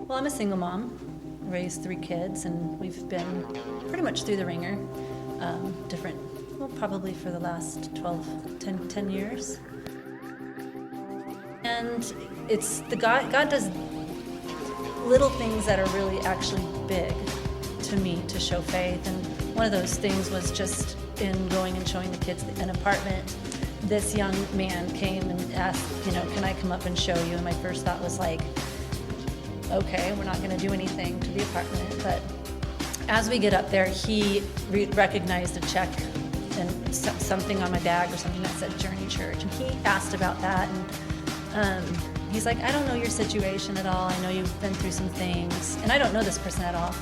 Well, I'm a single mom, raised 3 kids, and we've been pretty much through the ringer, probably for the last 10 years. And it's God does little things that are really actually big to me to show faith. And one of those things was just in going and showing the kids an apartment. This young man came and asked, can I come up and show you? And my first thought was like, okay, we're not going to do anything to the apartment. But as we get up there, he recognized a check and something on my bag or something that said Journey Church. And he asked about that. And he's like, I don't know your situation at all. I know you've been through some things. And I don't know this person at all.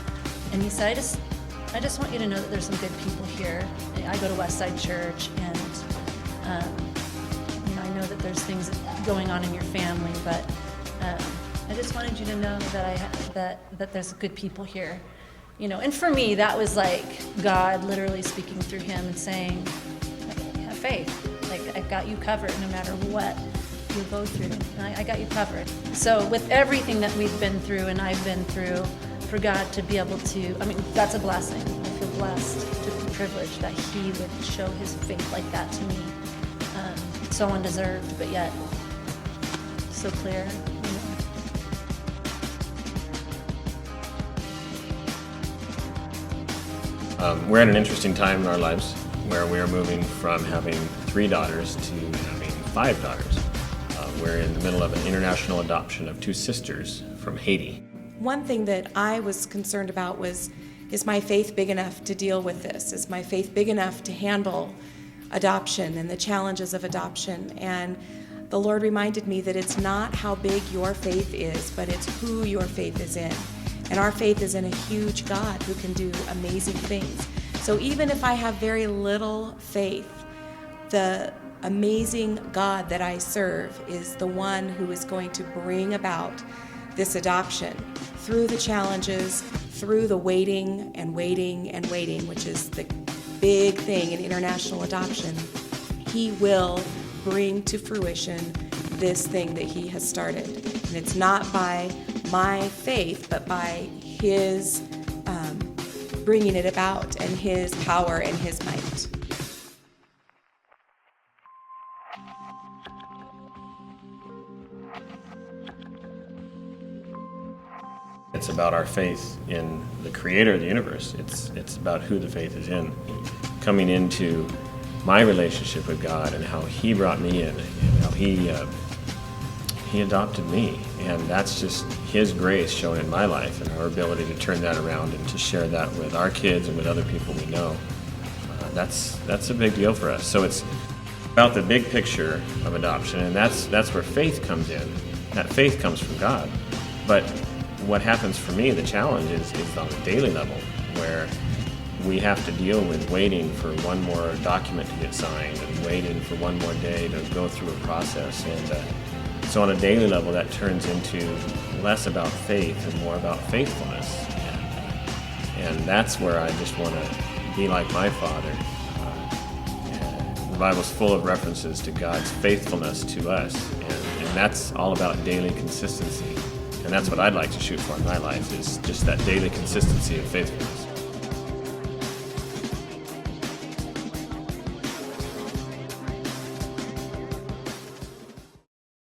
And he said, I just want you to know that there's some good people here. I go to Westside Church, and I know that there's things going on in your family, but I just wanted you to know that there's good people here. And for me, that was like God literally speaking through him and saying, have faith. Like, I've got you covered no matter what you go through. I got you covered. So with everything that we've been through and I've been through, for God to be able to, that's a blessing. I feel blessed to be privileged that he would show his faith like that to me. So undeserved, but yet so clear. We're at an interesting time in our lives where we are moving from having 3 daughters to having 5 daughters. We're in the middle of an international adoption of 2 sisters from Haiti. One thing that I was concerned about was, is my faith big enough to deal with this? Is my faith big enough to handle adoption and the challenges of adoption? And the Lord reminded me that it's not how big your faith is, but it's who your faith is in. And our faith is in a huge God who can do amazing things. So even if I have very little faith, the amazing God that I serve is the one who is going to bring about this adoption through the challenges, through the waiting and waiting and waiting, which is the big thing in international adoption. He will bring to fruition this thing that he has started. And it's not by my faith, but by his bringing it about and his power and his might. It's about our faith in the creator of the universe. It's about who the faith is in. Coming into my relationship with God and how he brought me in and how he adopted me. And that's just his grace shown in my life and our ability to turn that around and to share that with our kids and with other people we know. That's a big deal for us. So it's about the big picture of adoption, and that's where faith comes in. That faith comes from God. But what happens for me, the challenge is on a daily level, where we have to deal with waiting for one more document to get signed and waiting for one more day to go through a process. And so on a daily level, that turns into less about faith and more about faithfulness. And that's where I just want to be like my Father. The Bible's full of references to God's faithfulness to us, and that's all about daily consistency. And that's what I'd like to shoot for in my life, is just that daily consistency of faithfulness.